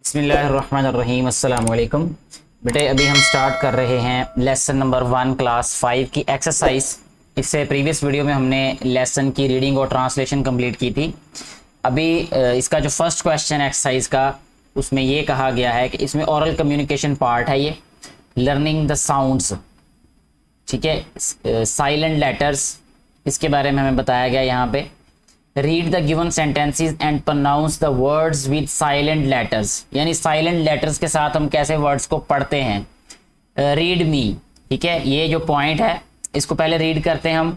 बिस्मिल्लाहिर्रहमानिर्रहीम अस्सलाम वालेकुम। बेटे अभी हम स्टार्ट कर रहे हैं लेसन नंबर 1 क्लास 5 की एक्सरसाइज। इससे प्रीवियस वीडियो में हमने लेसन की रीडिंग और ट्रांसलेशन कंप्लीट की थी। अभी इसका जो फर्स्ट क्वेश्चन एक्सरसाइज का उसमें ये कहा गया है कि इसमें ओरल कम्युनिकेशन पार्ट है, ये लर्निंग द साउंड्स, ठीक है, साइलेंट लेटर्स, इसके बारे में हमें बताया गया यहाँ पे। Read the given sentences and pronounce the words with silent letters, यानी साइलेंट लेटर्स के साथ हम कैसे वर्ड्स को पढ़ते हैं। रीड मी, ठीक है, ये जो पॉइंट है इसको पहले रीड करते हैं हम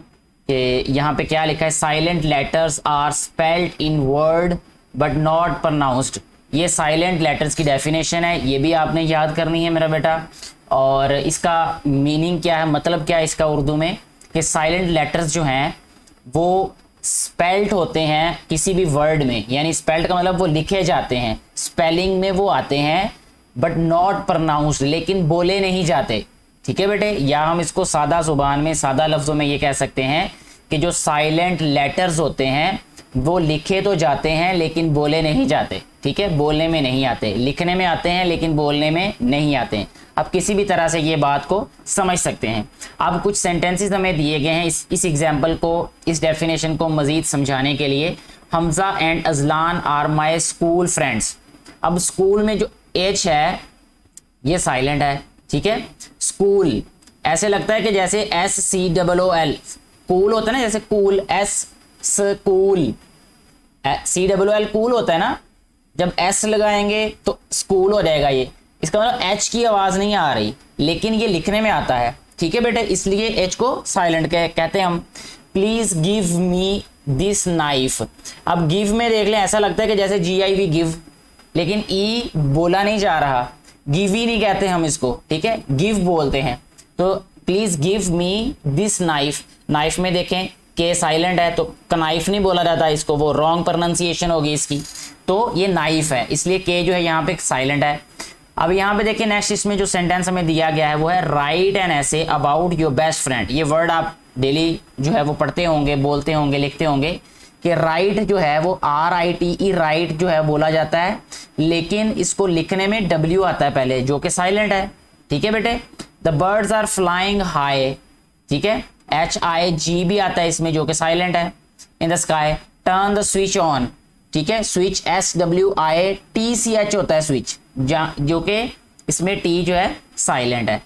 कि यहाँ पे क्या लिखा है। Silent letters are spelled in word but not pronounced. ये साइलेंट लेटर्स की डेफिनेशन है, ये भी आपने याद करनी है मेरा बेटा। और इसका मीनिंग क्या है, मतलब क्या है इसका उर्दू में, कि साइलेंट लेटर्स जो हैं वो स्पेल्ट होते हैं किसी भी वर्ड में, यानी स्पेल्ट का मतलब वो लिखे जाते हैं, स्पेलिंग में वो आते हैं, बट नॉट प्रोनाउंस्ड, लेकिन बोले नहीं जाते। ठीक है बेटे, या हम इसको सादा जुबान में, सादा लफ्ज़ों में ये कह सकते हैं कि जो साइलेंट लेटर्स होते हैं वो लिखे तो जाते हैं लेकिन बोले नहीं जाते। ठीक है, बोलने में नहीं आते, लिखने में आते हैं लेकिन बोलने में नहीं आते हैं। आप किसी भी तरह से ये बात को समझ सकते हैं। अब कुछ सेंटेंसेस हमें दिए गए हैं इस एग्जाम्पल को, इस डेफिनेशन को मज़ीद समझाने के लिए। Hamza and Ajlan are my school friends. अब स्कूल में जो एच है ये साइलेंट है, ठीक है। स्कूल ऐसे लगता है कि जैसे SCOOL, कूल होता है ना, जैसे cool, S school, COOL cool होता है ना, जब एस लगाएंगे तो स्कूल हो जाएगा। ये इसका मतलब एच की आवाज नहीं आ रही, लेकिन ये लिखने में आता है। ठीक है बेटे, इसलिए एच को साइलेंट कहते हैं हम। Please give me this knife. अब गिव में देख लें, ऐसा लगता है कि जैसे GIV गिव, लेकिन ई बोला नहीं जा रहा, गिव ही नहीं कहते हम इसको, ठीक है, गिव बोलते हैं। तो please give me this knife, knife में देखें के साइलेंट है तो कनाइफ नहीं बोला जाता इसको, वो रॉन्ग प्रोनाउंसिएशन होगी इसकी, तो ये नाइफ है, इसलिए के जो है यहाँ पे साइलेंट है। अब यहाँ पे देखिए नेक्स्ट, इसमें जो सेंटेंस हमें दिया गया है वो है राइट एन ऐसे अबाउट योर बेस्ट फ्रेंड। ये वर्ड आप डेली जो है वो पढ़ते होंगे, बोलते होंगे, लिखते होंगे कि राइट जो है वो RITE राइट जो है बोला जाता है, लेकिन इसको लिखने में W आता है पहले, जो कि साइलेंट है। ठीक है बेटे, the birds are flying high, ठीक है, HIG भी आता है इसमें, जो कि साइलेंट है। In the sky, turn the switch on, ठीक है, स्विच SWITCH होता है स्विच, जो कि इसमें T जो है साइलेंट है।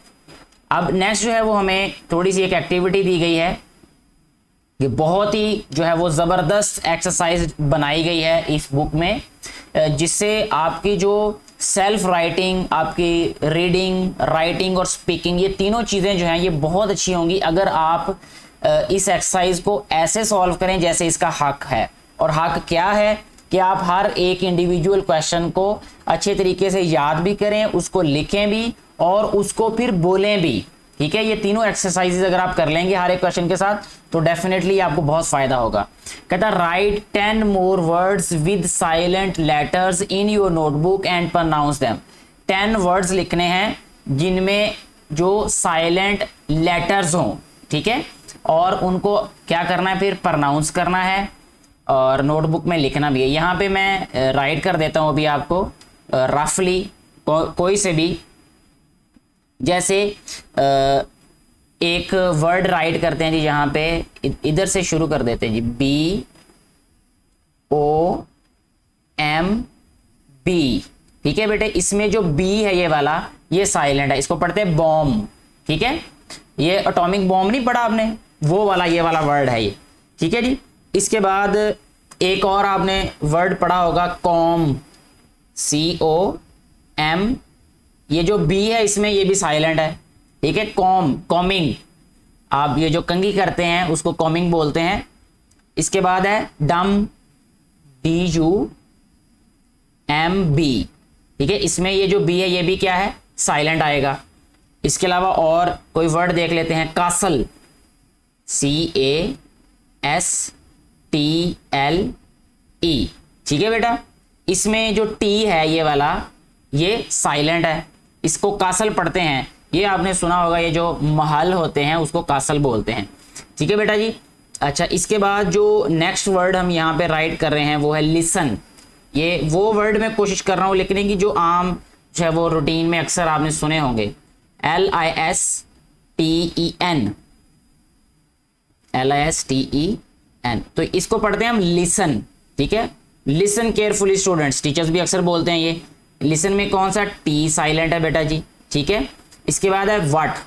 अब नेक्स्ट जो है वो हमें थोड़ी सी एक एक्टिविटी दी गई है, ये बहुत ही जो है वो ज़बरदस्त एक्सरसाइज बनाई गई है इस बुक में, जिससे आपकी जो सेल्फ राइटिंग, आपकी रीडिंग, राइटिंग और स्पीकिंग, ये तीनों चीज़ें जो हैं ये बहुत अच्छी होंगी अगर आप इस एक्सरसाइज को ऐसे सॉल्व करें जैसे इसका हक है। और हक क्या है कि आप हर एक इंडिविजुअल क्वेश्चन को अच्छे तरीके से याद भी करें, उसको लिखें भी और उसको फिर बोलें भी। ठीक है, ये तीनों एक्सरसाइजेज अगर आप कर लेंगे हर एक क्वेश्चन के साथ तो डेफिनेटली आपको बहुत फायदा होगा। कहता write 10 more words with silent letters in your notebook and pronounce them. 10 words लिखने हैं जिनमें जो साइलेंट लेटर्स हों, ठीक है, और उनको क्या करना है, फिर प्रोनाउंस करना है और नोटबुक में लिखना भी है। यहाँ पे मैं राइट कर देता हूँ अभी आपको रफली, कोई से भी, जैसे एक वर्ड राइट करते हैं जी, यहाँ पे इधर से शुरू कर देते हैं जी, BOMB। ठीक है बेटे, इसमें जो B है ये वाला, ये साइलेंट है, इसको पढ़ते हैं बॉम्ब। ठीक है, ये एटॉमिक बॉम्ब नहीं पढ़ा आपने, वो वाला ये वाला वर्ड है ये। ठीक है जी, इसके बाद एक और आपने वर्ड पढ़ा होगा कॉम, COM, ये जो B है इसमें ये भी साइलेंट है। ठीक है, कॉम, कॉमिंग, आप ये जो कंघी करते हैं उसको कॉमिंग बोलते हैं। इसके बाद है डम, DUMB। ठीक है, इसमें ये जो B है ये भी क्या है, साइलेंट आएगा। इसके अलावा और कोई वर्ड देख लेते हैं, कासल, CASTLE। ठीक है बेटा, इसमें जो T है ये वाला, ये साइलेंट है, इसको कासल पढ़ते हैं। ये आपने सुना होगा, ये जो महल होते हैं उसको कासल बोलते हैं। ठीक है बेटा जी। अच्छा, इसके बाद जो नेक्स्ट वर्ड हम यहाँ पे राइट कर रहे हैं वो है लिसन। ये वो वर्ड मैं कोशिश कर रहा हूँ लिखने की जो आम जो है वो रूटीन में अक्सर आपने सुने होंगे। LISTEN, LISTEN। तो इसको पढ़ते हैं हम लिसन, ठीक है। लिसन केयरफुली स्टूडेंट्स, टीचर्स भी अक्सर बोलते हैं ये। लिसन में कौन सा टी साइलेंट है बेटा जी, ठीक है। इसके बाद है व्हाट,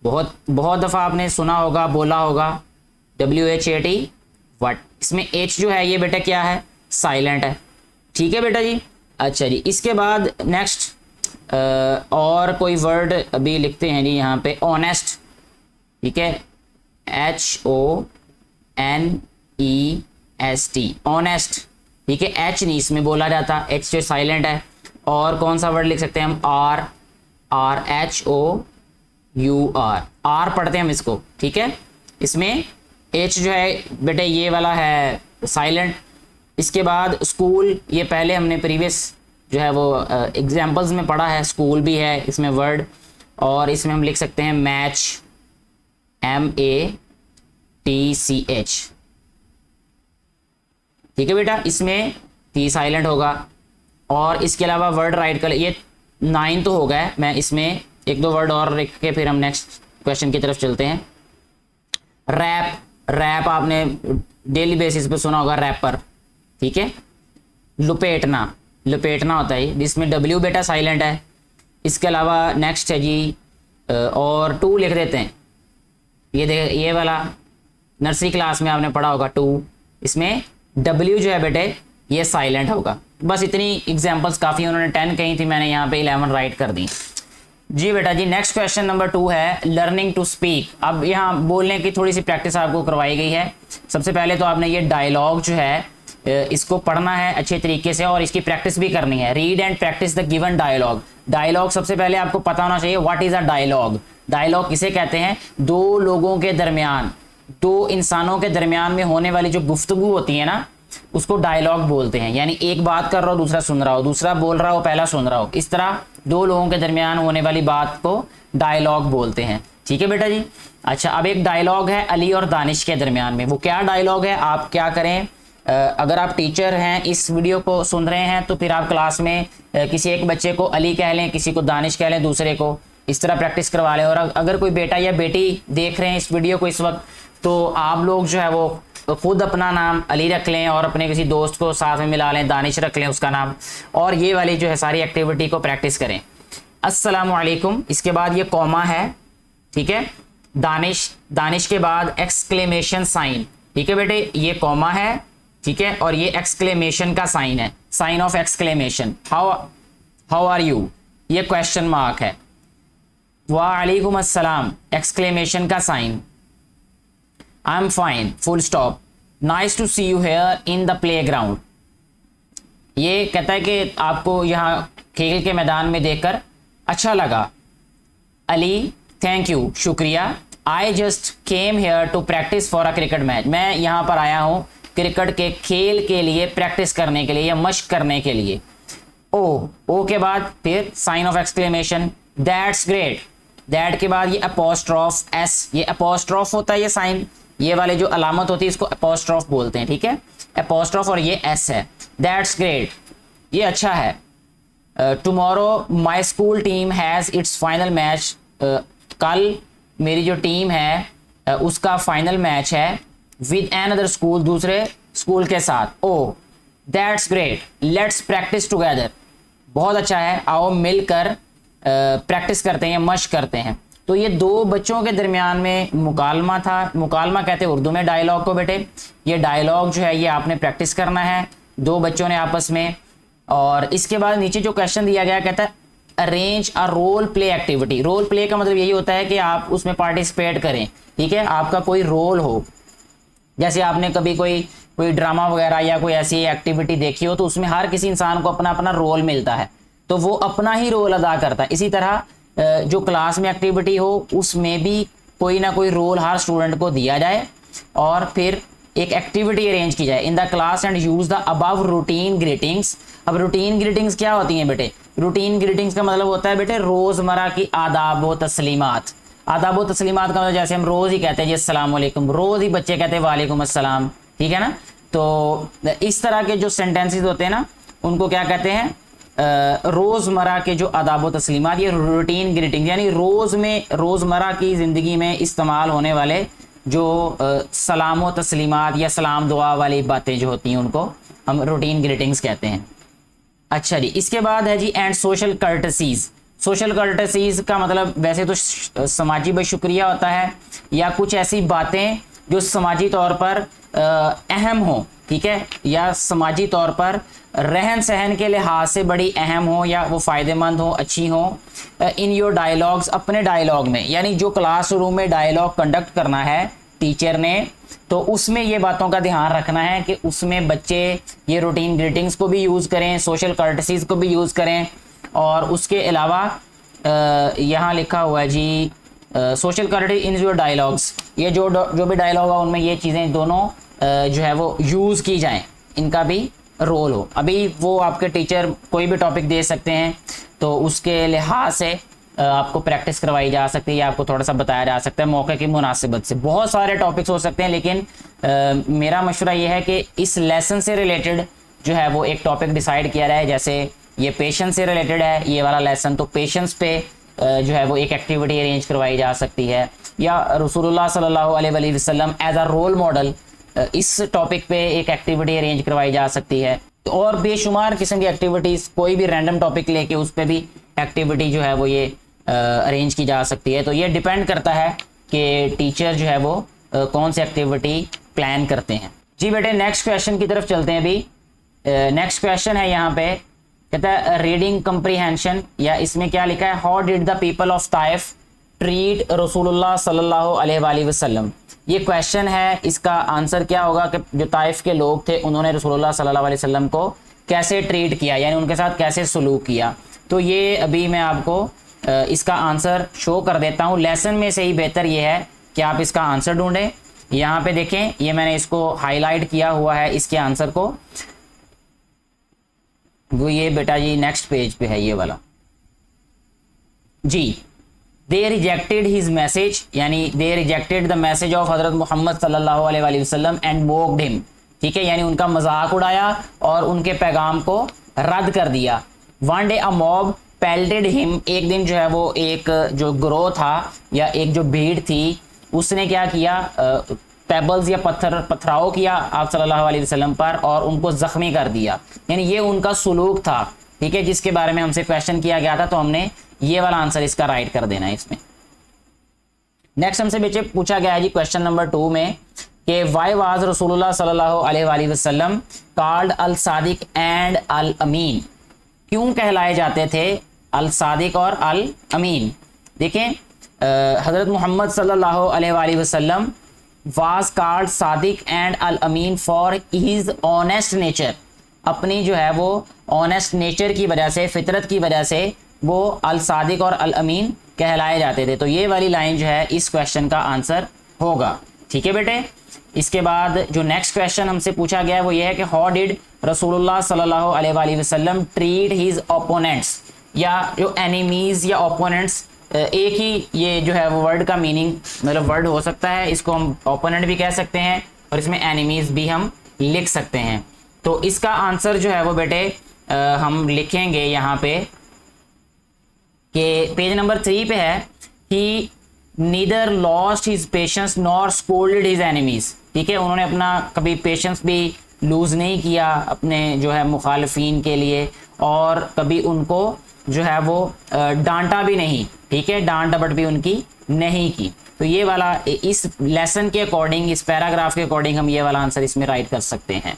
बहुत बहुत दफ़ा आपने सुना होगा, बोला होगा, WHAT व्हाट। इसमें H जो है ये बेटा क्या है, साइलेंट है, ठीक है बेटा जी। अच्छा जी, इसके बाद नेक्स्ट और कोई वर्ड अभी लिखते हैं जी यहाँ पे, ऑनेस्ट, ठीक है, HONEST, ऑनेस्ट, ठीक है। H नहीं इसमें बोला जाता, H जो साइलेंट है। और कौन सा वर्ड लिख सकते हैं हम, RHOUR, R पढ़ते हैं हम इसको, ठीक है। इसमें H जो है बेटे ये वाला है साइलेंट। इसके बाद स्कूल, ये पहले हमने प्रीवियस जो है वो एग्जाम्पल्स में पढ़ा है, स्कूल भी है इसमें वर्ड। और इसमें हम लिख सकते हैं मैच, MATCH, ठीक है बेटा। इसमें T साइलेंट होगा। और इसके अलावा वर्ड राइट कर, ये 9 तो हो गया। मैं इसमें एक दो वर्ड और लिख के फिर हम नेक्स्ट क्वेश्चन की तरफ चलते हैं। रैप, रैप आपने डेली बेसिस पे सुना होगा, रैपर, ठीक है। लुपेटना, लुपेटना होता है जिसमें W बेटा साइलेंट है। इसके अलावा नेक्स्ट है जी और टू लिख देते हैं, ये देख, ये वाला नर्सरी क्लास में आपने पढ़ा होगा टू, इसमें W जो है बेटे ये साइलेंट होगा। बस इतनी एग्जांपल्स काफ़ी, उन्होंने 10 कही थी, मैंने यहाँ पे 11 राइट कर दी जी बेटा जी। नेक्स्ट क्वेश्चन नंबर 2 है लर्निंग टू स्पीक। अब यहाँ बोलने की थोड़ी सी प्रैक्टिस आपको करवाई गई है। सबसे पहले तो आपने ये डायलॉग जो है इसको पढ़ना है अच्छे तरीके से और इसकी प्रैक्टिस भी करनी है। Read and practice the given dialogue. Dialogue सबसे पहले आपको पता होना चाहिए, what is a dialogue. Dialogue किसे कहते हैं, दो लोगों के दरमियान, दो इंसानों के दरमियान में होने वाली जो गुफ्तगू होती है ना, उसको डायलॉग बोलते हैं। यानी एक बात कर रहा हो, दूसरा सुन रहा हो, दूसरा बोल रहा हो, पहला सुन रहा हो, इस तरह दो लोगों के दरमियान होने वाली बात को डायलॉग बोलते हैं, ठीक है बेटा जी। अच्छा, अब एक डायलॉग है अली और दानिश के दरमियान में। वो क्या डायलॉग है, आप क्या करें, अगर आप टीचर हैं, इस वीडियो को सुन रहे हैं, तो फिर आप क्लास में किसी एक बच्चे को अली कह लें, किसी को दानिश कह लें, दूसरे को इस तरह प्रैक्टिस करवा लें। और अगर कोई बेटा या बेटी देख रहे हैं इस वीडियो को इस वक्त, तो आप लोग जो है वो खुद अपना नाम अली रख लें और अपने किसी दोस्त को साथ में मिला लें, दानिश रख लें उसका नाम, और ये वाली जो है सारी एक्टिविटी को प्रैक्टिस करें। अस्सलामु अलैकुम, इसके बाद ये कॉमा है, ठीक है। दानिश, दानिश के बाद एक्सक्लेमेशन साइन, ठीक है बेटे, ये कॉमा है, ठीक है, और ये एक्सक्लेमेशन का साइन है, sign of exclamation. How are you, ये क्वेश्चन मार्क है। वालेकुम अस्सलाम, एक्सक्लेमेशन का sign. I am fine, full stop. Nice to see you here in the playground. ये कहता है कि आपको यहाँ खेल के मैदान में देखकर अच्छा लगा। अली, थैंक यू, शुक्रिया। I just came here to practice for a cricket match. मैं यहाँ पर आया हूँ क्रिकेट के खेल के लिए प्रैक्टिस करने के लिए या मश्क करने के लिए। ओ के बाद फिर sign of exclamation. That's great, that के बाद ये अपोस्ट्रोफ एस, ये अपोस्ट्रोफ होता है ये साइन, ये वाले जो अलामत होती है इसको अपोस्ट्रोफ बोलते हैं, ठीक है, अपोस्ट्रोफ, और ये एस है। दैट्स ग्रेट, ये अच्छा है। Tomorrow my school team has its final match. कल मेरी जो टीम है उसका फाइनल मैच है विद एन अदर स्कूल, दूसरे स्कूल के साथ। ओ that's great, let's practice together. बहुत अच्छा है, आओ मिलकर प्रैक्टिस करते हैं, मश्क करते हैं। तो ये दो बच्चों के दरमियान में मुकालमा था, मुकालमा कहते हैं उर्दू में डायलॉग को बेटे। ये डायलॉग जो है ये आपने प्रैक्टिस करना है दो बच्चों ने आपस में। और इसके बाद नीचे जो क्वेश्चन दिया गया कहता है arrange a role play activity. Role play का मतलब यही होता है कि आप उसमें पार्टिसिपेट करें, ठीक है, आपका कोई रोल हो। जैसे आपने कभी कोई ड्रामा वगैरह या कोई ऐसी एक्टिविटी देखी हो, तो उसमें हर किसी इंसान को अपना अपना रोल मिलता है, तो वो अपना ही रोल अदा करता है। इसी तरह जो क्लास में एक्टिविटी हो उसमें भी कोई ना कोई रोल हर स्टूडेंट को दिया जाए और फिर एक एक्टिविटी अरेंज की जाए in the class and use the above routine greetings. अब रूटीन ग्रीटिंग्स क्या होती हैं बेटे, रूटीन ग्रीटिंग्स का मतलब होता है बेटे रोजमर्रा की आदाब व तस्लीमात। आदाब व तस्लीमात का मतलब जैसे हम रोज ही कहते हैं जी अस्सलाम वालेकुम, रोज ही बच्चे कहते हैं वालेकुम अस्सलाम, ठीक है ना। तो इस तरह के जो सेंटेंसेस होते हैं ना, उनको क्या कहते हैं, रोज़मर्रा के जो आदाब व तस्लीमात, ये रूटीन ग्रीटिंग, यानी रोज़मर्रा की ज़िंदगी में इस्तेमाल होने वाले जो सलाम व तस्लीमात या सलाम दुआ वाली बातें जो होती हैं उनको हम रूटीन ग्रीटिंग्स कहते हैं। अच्छा जी, इसके बाद है जी एंड सोशल कर्टसीज़। सोशल कर्टसीज़ का मतलब वैसे तो समाजी बशुक्रिया होता है या कुछ ऐसी बातें जो समाजी तौर पर अहम हो, ठीक है, या समाजी तौर पर रहन सहन के लिहाज से बड़ी अहम हो या वो फ़ायदेमंद हो, अच्छी हो। इन योर डायलॉग्स, अपने डायलॉग में, यानी जो क्लासरूम में डायलॉग कंडक्ट करना है टीचर ने, तो उसमें ये बातों का ध्यान रखना है कि उसमें बच्चे ये रूटीन ग्रीटिंग्स को भी यूज़ करें, सोशल कर्टसीज़ को भी यूज़ करें। और उसके अलावा यहाँ लिखा हुआ है जी social courtesy in your dialogues, ये जो भी डायलॉग है उनमें ये चीज़ें दोनों जो है वो यूज़ की जाएं, इनका भी रोल हो। अभी वो आपके टीचर कोई भी टॉपिक दे सकते हैं तो उसके लिहाज से आपको प्रैक्टिस करवाई जा सकती है या आपको थोड़ा सा बताया जा सकता है मौके की मुनासिबत से। बहुत सारे टॉपिक्स हो सकते हैं, लेकिन मेरा मशवरा ये है कि इस लेसन से रिलेटेड जो है वो एक टॉपिक डिसाइड किया जाए। जैसे ये पेशेंस से रिलेटेड है ये वाला लेसन, तो पेशेंस पे जो है वो एक एक्टिविटी अरेंज करवाई जा सकती है, या रसूलुल्लाह सल्लल्लाहु अलैहि वसल्लम एज अ रोल मॉडल, इस टॉपिक पे एक एक्टिविटी अरेंज करवाई जा सकती है। और बेशुमार किस्म की एक्टिविटीज़, कोई भी रैंडम टॉपिक लेके उस पर भी एक्टिविटी जो है वो ये अरेंज की जा सकती है। तो ये डिपेंड करता है कि टीचर जो है वो कौन सी एक्टिविटी प्लान करते हैं। जी बेटे, नेक्स्ट क्वेश्चन की तरफ चलते हैं। अभी नेक्स्ट क्वेश्चन है यहाँ पे, कहता है रीडिंग कंप्रीहेंशन, या इसमें क्या लिखा है, how did the people of Taif treat रसूलुल्लाह सल्लल्लाहु अलैहि वसल्लम। ये क्वेश्चन है, इसका आंसर क्या होगा कि जो ताइफ के लोग थे उन्होंने रसूलुल्लाह सल्लल्लाहु अलैहि वसल्लम को कैसे ट्रीट किया, यानी उनके साथ कैसे सलूक किया। तो ये अभी मैं आपको इसका आंसर शो कर देता हूँ। लेसन में से ही बेहतर ये है कि आप इसका आंसर ढूंढें। यहाँ पे देखें, ये मैंने इसको हाईलाइट किया हुआ है इसके आंसर को, वो ये बेटा जी नेक्स्ट पेज पे है ये वाला जी। दे रिजेक्टेड हिज मैसेज, यानी they rejected the message of हजरत मोहम्मद सल्लल्लाहु अलैहि वसल्लम एंड मोक्ड हिम, ठीक है, यानी उनका मजाक उड़ाया और उनके पैगाम को रद्द कर दिया। One day a mob pelted him, एक दिन जो है वो एक जो ग्रोह था या एक जो भीड़ थी उसने क्या किया, पेबल्स या पथराव किया आप सल्लल्लाहु अलैहि वसल्लम पर और उनको जख्मी कर दिया। यानी ये उनका सुलूक था, ठीक है, जिसके बारे में हमसे क्वेश्चन किया गया था, तो हमने ये वाला आंसर इसका राइट कर देना है इसमें। नेक्स्ट हमसे बच्चे पूछा गया है जी क्वेश्चन नंबर 2 में कि वाई वाज रसूलुल्लाह सल्लल्लाहु अलैहि वसल्लम called Al Sadiq and Al अमीन, क्यों कहलाए जाते थे अल सादिक और अल अमीन। देखें, हजरत मोहम्मद सल्लल्लाहु अलैहि वसल्लम was called Sadiq and Al Amin for his honest nature, अपनी जो है वो ऑनेस्ट नेचर की वजह से, फितरत की वजह से वो अल सादिक और अल अमीन कहलाए जाते थे। तो ये वाली लाइन जो है इस क्वेश्चन का आंसर होगा, ठीक है बेटे। इसके बाद जो नेक्स्ट क्वेश्चन हमसे पूछा गया है वो ये है कि हाउ डिड रसूलुल्लाह सल्लल्लाहु अलैहि वसल्लम ट्रीट हिज ओपोनेंट्स, या जो एनिमीज या ओपोनेंट्स, एक ही ये जो है वो वर्ड का मीनिंग मतलब वर्ड हो सकता है, इसको हम ओपोनेंट भी कह सकते हैं और इसमें एनिमीज भी हम लिख सकते हैं। तो इसका आंसर जो है वो बेटे हम लिखेंगे यहाँ पे कि पेज नंबर 3 पे है कि neither lost his patience nor scolded his enemies, ठीक है, उन्होंने अपना कभी पेशेंस भी लूज़ नहीं किया अपने जो है मुखालफीन के लिए, और कभी उनको जो है वो डांटा भी नहीं, ठीक है, डांट डपट भी उनकी नहीं की। तो ये वाला इस लेसन के अकॉर्डिंग, इस पैराग्राफ के अकॉर्डिंग हम ये वाला आंसर इसमें राइट कर सकते हैं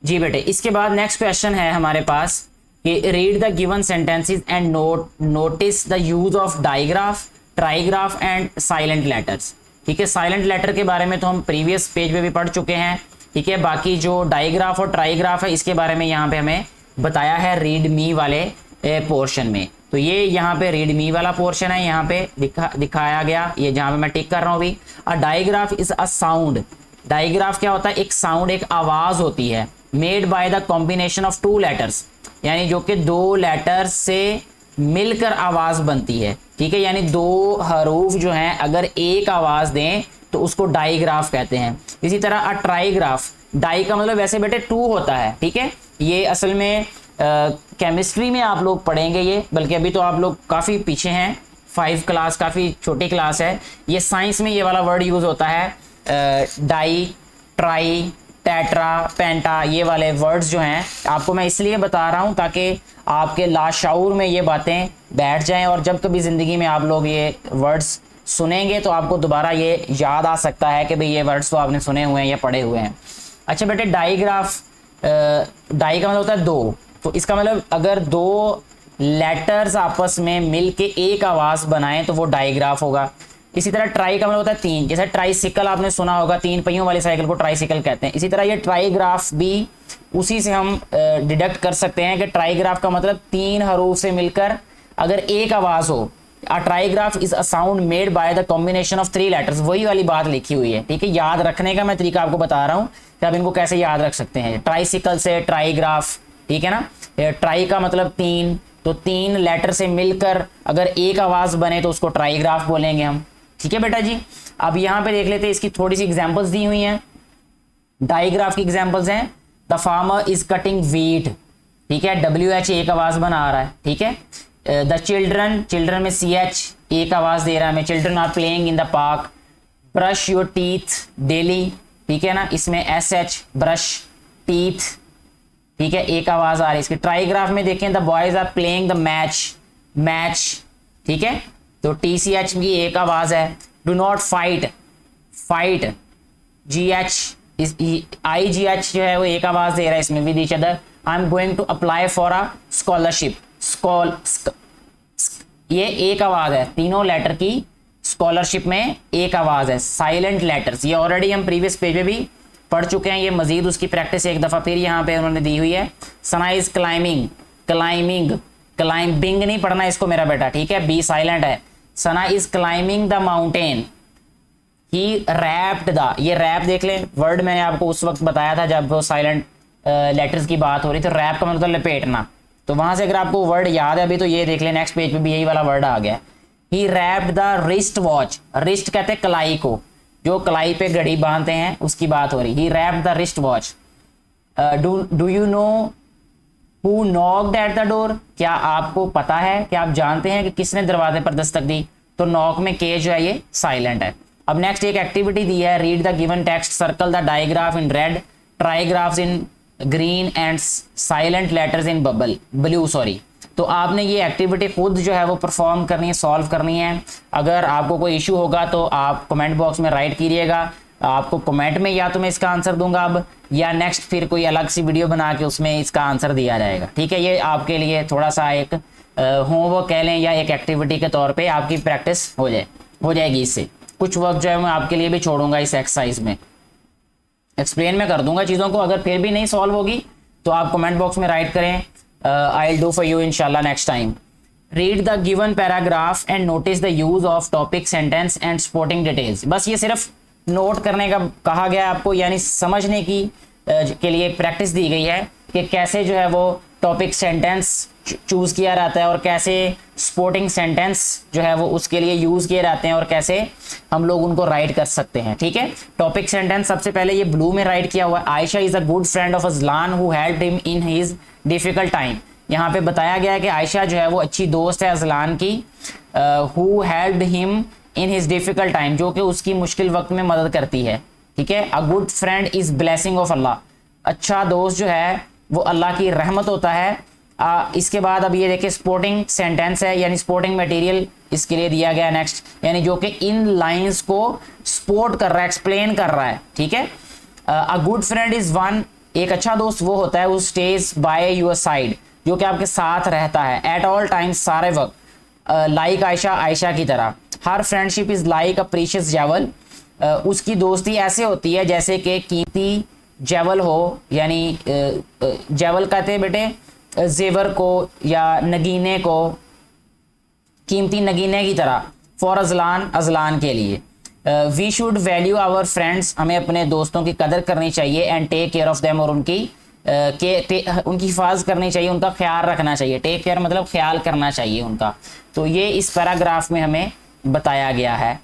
जी बेटे। इसके बाद नेक्स्ट क्वेश्चन है हमारे पास कि read the given sentences and notice the use of digraph, trigraph and silent letters, ठीक है। साइलेंट लेटर के बारे में तो हम प्रीवियस पेज पे भी पढ़ चुके हैं, ठीक है। बाकी जो डाइग्राफ और ट्राइग्राफ है इसके बारे में यहाँ पे हमें बताया है रीड मी वाले पोर्शन में। तो ये यहाँ पे रीड मी वाला पोर्शन है, यहाँ पे दिखाया गया, ये जहाँ पे मैं टिक कर रहा हूँ अभी। अ digraph is a sound, digraph क्या होता है, एक साउंड, एक आवाज होती है, made by the combination of 2 letters, यानी जो कि 2 लेटर्स से मिलकर आवाज बनती है, ठीक है। यानी 2 हरूफ जो हैं अगर एक आवाज दें तो उसको डाईग्राफ कहते हैं। इसी तरह अ ट्राईग्राफ, डाई का मतलब वैसे बेटे 2 होता है, ठीक है। ये असल में केमिस्ट्री में आप लोग पढ़ेंगे ये, बल्कि अभी तो आप लोग काफ़ी पीछे हैं, 5 क्लास काफ़ी छोटी क्लास है। ये साइंस में ये वाला वर्ड यूज़ होता है, डाई, ट्राई, टेट्रा, पेंटा, ये वाले वर्ड्स जो हैं आपको मैं इसलिए बता रहा हूँ ताकि आपके लाशऊर में ये बातें बैठ जाएं, और जब कभी ज़िंदगी में आप लोग ये वर्ड्स सुनेंगे तो आपको दोबारा ये याद आ सकता है कि भाई ये वर्ड्स तो आपने सुने हुए हैं या पढ़े हुए हैं। अच्छा बेटे, डाईग्राफ, डाई का मतलब होता है 2, तो इसका मतलब अगर 2 लेटर्स आपस में मिल के एक आवाज़ बनाएं तो वो डाईग्राफ होगा। इसी तरह ट्राई का मतलब होता है 3, जैसे ट्राईसिकल आपने सुना होगा, 3 पहियों वाली साइकिल को ट्राईसिकल कहते हैं। इसी तरह ये ट्राईग्राफ भी उसी से हम डिडक्ट कर सकते हैं कि ट्राईग्राफ का मतलब 3 हरूफ से मिलकर अगर एक आवाज़ हो। A trigraph is a sound made by the combination of 3 letters, वही वाली बात लिखी हुई है, ठीक है। याद रखने का मैं तरीका आपको बता रहा हूँ कि आप इनको कैसे याद रख सकते हैं। ट्राईसिकल से ट्राईग्राफ, ठीक है ना। ट्राई का मतलब 3, तो 3 लेटर से मिलकर अगर एक आवाज़ बने तो उसको ट्राईग्राफ बोलेंगे हम, ठीक है बेटा जी। अब यहाँ पे देख लेते हैं, इसकी थोड़ी सी एग्जांपल्स दी हुई हैं। डाईग्राफ की एग्जांपल्स हैं, the farmer is cutting wheat, ठीक है, WH एक आवाज बना रहा है, ठीक है। द चिल्ड्रन, चिल्ड्रन में CH एक आवाज दे रहा है, मैं children are playing in the park. Brush your teeth daily, ठीक है ना, इसमें SH ब्रश, टीथ, ठीक है, एक आवाज आ रही है इसकी। ट्राईग्राफ में देखें, the boys are playing the match, match, ठीक है, तो TCH की एक आवाज है। Do not fight, fight, GH IGH जो है वो एक आवाज दे रहा है इसमें, with each other. I am going to apply for a scholarship, ये एक आवाज है, तीनों लेटर की स्कॉलरशिप में एक आवाज है। साइलेंट लेटर्स, ये ऑलरेडी हम प्रीवियस पेज पे भी पढ़ चुके हैं, ये मजीद उसकी प्रैक्टिस एक दफा फिर यहाँ पे उन्होंने दी हुई है। Sana is climbing, climbing, climbing नहीं पढ़ना इसको मेरा बेटा, ठीक है, बी साइलेंट है। Sana is climbing the mountain, he wrapped the, ये रैप देख लें, वर्ड मैंने आपको उस वक्त बताया था जब वो साइलेंट लेटर्स की बात हो रही, तो रैप का मतलब लपेटना, तो वहां से अगर आपको वर्ड याद है अभी तो ये देख लें, नेक्स्ट पेज पे भी यही वाला वर्ड आ गया। He wrapped the wrist watch, wrist कहते हैं कलाई को, जो कलाई पे घड़ी बांधते हैं उसकी बात हो रही। He wrapped the wrist watch. Do you know who knocked at the door, क्या आपको पता है, क्या आप जानते हैं कि किसने दरवाजे पर दस्तक दी, तो नॉक में के जो है ये साइलेंट है। अब नेक्स्ट एक एक्टिविटी दी है, read the given text, circle the digraph in red, trigraphs in green and silent letters in blue, sorry. तो आपने ये एक्टिविटी खुद जो है वो परफॉर्म करनी है, सॉल्व करनी है। अगर आपको कोई इशू होगा तो आप कमेंट बॉक्स में राइट कीजिएगा, आपको कमेंट में या तो मैं इसका आंसर दूंगा अब, या नेक्स्ट फिर कोई अलग सी वीडियो बना के उसमें इसका आंसर दिया जाएगा, ठीक है। ये आपके लिए थोड़ा सा एक होमवर्क कह लें या एक एक्टिविटी के तौर पे आपकी प्रैक्टिस हो जाएगी। इससे कुछ वक्त जो है मैं आपके लिए भी छोड़ूंगा इस एक्सरसाइज में, एक्सप्लेन मैं कर दूंगा चीज़ों को। अगर फिर भी नहीं सॉल्व होगी तो आप कमेंट बॉक्स में राइट करें, I will do for you इंशाल्लाह next time. Read the given paragraph and notice the use of topic, sentence and supporting details. बस ये सिर्फ नोट करने का कहा गया आपको, यानी समझने की के लिए प्रैक्टिस दी गई है कि कैसे जो है वो टॉपिक सेंटेंस चूज़ किया जाता है और कैसे सपोर्टिंग सेंटेंस जो है वो उसके लिए यूज़ किए जाते हैं और कैसे हम लोग उनको राइट कर सकते हैं, ठीक है। टॉपिक सेंटेंस सबसे पहले ये ब्लू में राइट किया हुआ है, Ayesha is a good friend of Azlan who helped him in his difficult time. यहाँ पे बताया गया है कि आयशा जो है वो अच्छी दोस्त है अजलान की, who helped him in his difficult time, जो कि उसकी मुश्किल वक्त में मदद करती है, ठीक है। A good friend is blessing of Allah, अच्छा दोस्त जो है वो अल्लाह की रहमत होता है। इसके बाद अब ये देखिए सपोर्टिंग सेंटेंस है, यानी सपोर्टिंग मटेरियल इसके लिए दिया गया नेक्स्ट, यानी जो कि इन लाइंस को सपोर्ट कर रहा है, एक्सप्लेन कर रहा है, ठीक है। A good friend is one, एक अच्छा दोस्त वो होता है वो स्टेज बाय योर साइड, जो कि आपके साथ रहता है एट ऑल टाइम्स, सारे वक्त। लाइक आयशा, आयशा की तरह। हर friendship is like a precious jewel, उसकी दोस्ती ऐसे होती है जैसे कि कीमती जेवल हो, यानी जेवल कहते हैं बेटे जेवर को या नगीने को, कीमती नगीने की तरह। फॉर अजलान, अजलान के लिए। We should value our friends, हमें अपने दोस्तों की कदर करनी चाहिए। And take care of them, और उनकी उनकी हिफाजत करनी चाहिए, उनका ख्याल रखना चाहिए। टेक केयर मतलब ख्याल करना चाहिए उनका। तो ये इस पैराग्राफ में हमें बताया गया है।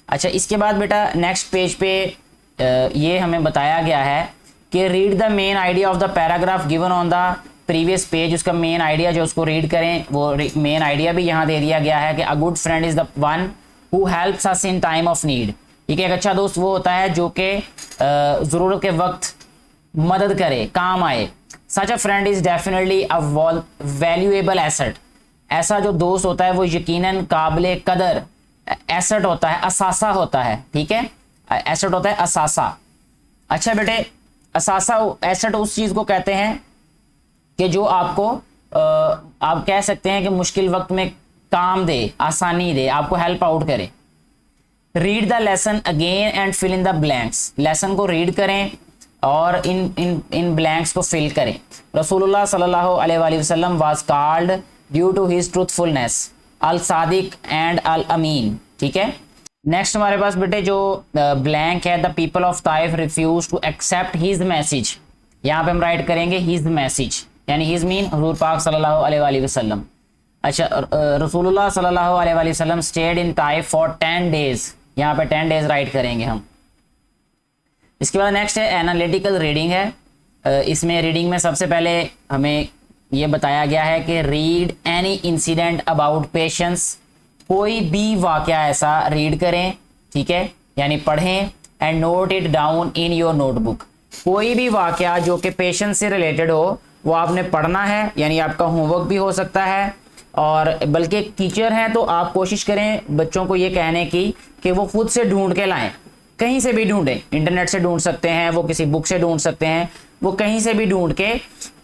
अच्छा, इसके बाद बेटा नेक्स्ट पेज पे ये हमें बताया गया है कि read the main idea of the paragraph given on the previous page. उसका मेन आइडिया जो उसको रीड करें, वो मेन आइडिया भी यहाँ दे दिया गया है कि अ good friend is the one who helps us in time of need. ठीक है, एक अच्छा दोस्त वो होता है जो कि ज़रूरत के वक्त मदद करे, काम आए। Such a friend is definitely a valuable asset. ऐसा जो दोस्त होता है वो यकीनन काबिल कदर एसेट होता है, असासा होता है। ठीक है, एसेट होता है असासा। अच्छा बेटे, असासा एसेट उस चीज़ को कहते हैं कि जो आपको आप कह सकते हैं कि मुश्किल वक्त में काम दे, आसानी दे, आपको हेल्प आउट करे। Read the lesson again and fill in the blanks. Lesson को रीड करें और इन ब्लैंक्स को फिल करें। रसूलुल्लाह सल्लल्लाहु अलैहि वसल्लम was called due to his truthfulness Al Sadiq and Al Amin. ठीक है, नेक्स्ट हमारे पास बेटे जो ब्लैंक है, the people of Taif refuse to accept his message. यहाँ पे हम राइट करेंगे हिज मैसेज, यानी हिज मीन हुजूर पाक सल्लल्लाहु अलैहि वसल्लम। अच्छा, रसूलुल्लाह सल्लल्लाहु अलैहि वसल्लम stayed in Taif for 10 days. यहाँ पे 10 डेज राइट करेंगे हम। इसके बाद नेक्स्ट है एनालिटिकल रीडिंग है। इसमें रीडिंग में सबसे पहले हमें ये बताया गया है कि read any incident about patience. कोई भी वाकया ऐसा रीड करें, ठीक है, यानी पढ़ें, and note it down in your notebook. कोई भी वाकया जो कि पेशेंस से रिलेटेड हो वो आपने पढ़ना है, यानी आपका होमवर्क भी हो सकता है। और बल्कि टीचर हैं तो आप कोशिश करें बच्चों को ये कहने की कि वो खुद से ढूंढ के लाएं, कहीं से भी ढूंढें। इंटरनेट से ढूंढ सकते हैं, वो किसी बुक से ढूंढ सकते हैं, वो कहीं से भी ढूंढ के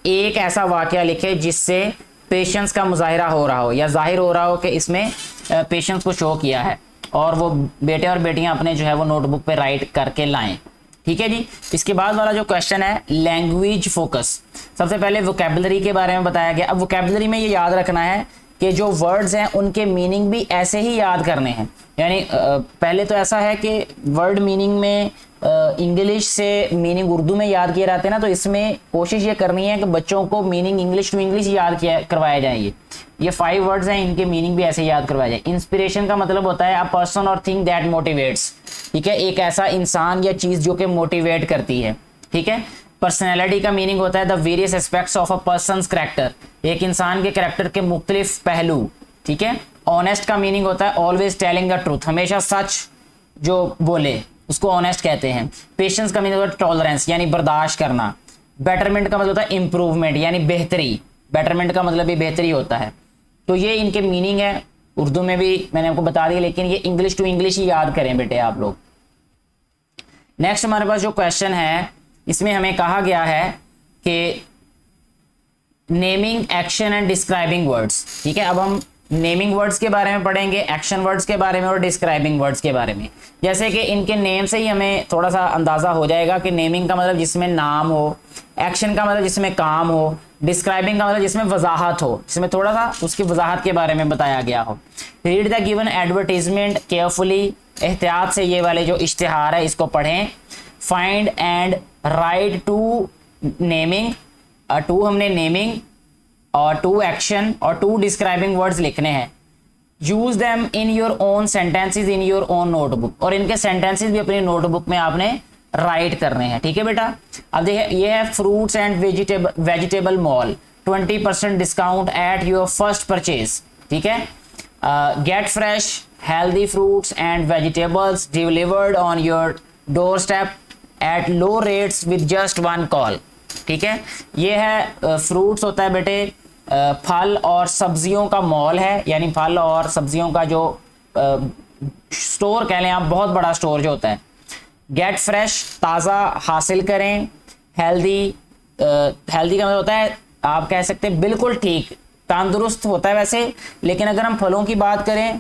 एक ऐसा वाकया लिखे जिससे पेशेंस का मुजाहिरा हो रहा हो या जाहिर हो रहा हो कि इसमें पेशेंस को शो किया है, और वो बेटे और बेटियां अपने जो है वो नोटबुक पे राइट करके लाएं। ठीक है जी। इसके बाद वाला जो क्वेश्चन है लैंग्वेज फोकस। सबसे पहले वोकैबुलरी के बारे में बताया गया। अब वोकैबुलरी में ये याद रखना है कि जो वर्ड्स हैं उनके मीनिंग भी ऐसे ही याद करने हैं। यानी पहले तो ऐसा है कि वर्ड मीनिंग में इंग्लिश से मीनिंग उर्दू में याद किए जाते हैं ना, तो इसमें कोशिश ये करनी है कि बच्चों को मीनिंग इंग्लिश टू इंग्लिश याद किया करवाए जाएंगे। ये 5 वर्ड्स हैं, इनके मीनिंग भी ऐसे याद करवाए जाए। इंस्पिरेशन का मतलब होता है अ पर्सन और थिंग दैट मोटिवेट्स। ठीक है, एक ऐसा इंसान या चीज जो कि मोटिवेट करती है। ठीक है। पर्सनैलिटी का मीनिंग होता है the various aspects of a person's character. एक इंसान के कैरेक्टर के मुख्तलिफ पहलू। ठीक है। ऑनेस्ट का मीनिंग होता है ऑलवेज टेलिंग द ट्रूथ, हमेशा सच जो बोले उसको ऑनेस्ट कहते हैं। पेशेंस का मीनिंग होता है टॉलरेंस, यानी बर्दाश्त करना। बेटरमेंट का मतलब होता है इंप्रूवमेंट, यानी बेहतरी। बेटरमेंट का मतलब भी बेहतरी होता है। तो ये इनके मीनिंग है। उर्दू में भी मैंने आपको बता दिया, लेकिन ये इंग्लिश टू इंग्लिश ही याद करें बेटे आप लोग। नेक्स्ट हमारे पास जो क्वेश्चन है इसमें हमें कहा गया है कि naming, action and describing words. ठीक है, अब हम नेमिंग वर्ड्स के बारे में पढ़ेंगे, एक्शन वर्ड्स के बारे में और डिस्क्राइबिंग वर्ड्स के बारे में। जैसे कि इनके नेम से ही हमें थोड़ा सा अंदाजा हो जाएगा कि नेमिंग का मतलब जिसमें नाम हो, एक्शन का मतलब जिसमें काम हो, डिस्क्राइबिंग का मतलब जिसमें वजाहत हो, जिसमें थोड़ा सा उसकी वजाहत के बारे में बताया गया हो। Read the given advertisement carefully, एहतियात से ये वाले जो इश्तिहार है इसको पढ़ें। Find and write two naming, two हमने नेमिंग और 2 एक्शन और 2 डिस्क्राइबिंग वर्ड्स लिखने हैं। Use them in your own sentences in your own notebook, और इनके सेंटेंसेस भी अपनी नोटबुक में आपने राइट करने हैं। ठीक है बेटा। अब देखिए ये है fruits and vegetable mall, 20% discount at your first purchase. ठीक है। Gate fresh healthy fruits and vegetables delivered on your door step at low rates with just 1 call. ठीक है। ये है फ्रूट्स होता है बेटे, फल और सब्जियों का मॉल है, यानी फल और सब्जियों का जो स्टोर कह लें आप, बहुत बड़ा स्टोर जो होता है। गेट फ्रेश, ताज़ा हासिल करें। हेल्दी, हेल्दी का मतलब होता है आप कह सकते हैं बिल्कुल ठीक, तंदुरुस्त होता है वैसे, लेकिन अगर हम फलों की बात करें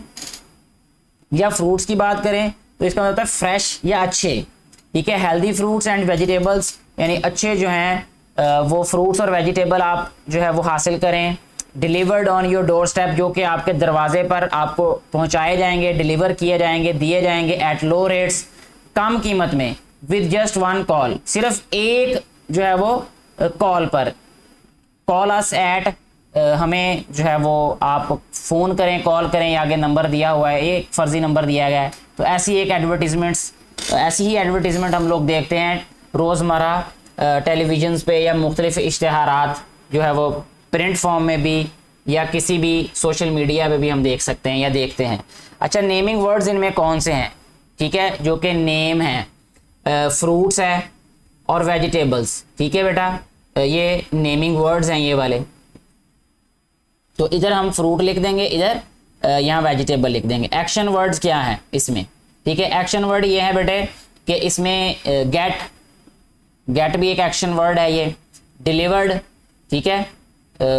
या फ्रूट्स की बात करें तो इसका मतलब होता है फ्रेश या अच्छे। ठीक है। हेल्दी फ्रूट्स एंड वेजिटेबल्स, यानी अच्छे जो हैं वो फ्रूट्स और वेजिटेबल आप जो है वो हासिल करें। Delivered on your door step, जो कि आपके दरवाजे पर आपको पहुंचाए जाएंगे, डिलीवर किए जाएंगे, दिए जाएंगे। एट लो रेट्स, कम कीमत में। विद जस्ट 1 कॉल, सिर्फ एक जो है वो कॉल पर। कॉल अस एट हमें जो है वो आप फ़ोन करें, कॉल करें, या आगे नंबर दिया हुआ है, एक फ़र्ज़ी नंबर दिया गया है। तो ऐसी ही एडवर्टीज़मेंट हम लोग देखते हैं रोज़मर्रा टेलीविज़न पे, या मुख्तलिफ इश्तिहारात जो है वो प्रिंट फॉर्म में भी या किसी भी सोशल मीडिया पे भी हम देख सकते हैं या देखते हैं। अच्छा, नेमिंग वर्ड्स इनमें कौन से हैं? ठीक है, जो कि नेम है, फ्रूट्स है और वेजिटेबल्स। ठीक है बेटा, ये नेमिंग वर्ड्स हैं ये वाले। तो इधर हम फ्रूट लिख देंगे, इधर यहाँ वेजिटेबल लिख देंगे। एक्शन वर्ड्स क्या हैं इसमें? ठीक है, एक्शन वर्ड ये है बेटे कि इसमें गेट भी एक एक्शन वर्ड है, ये डिलीवर्ड। ठीक है,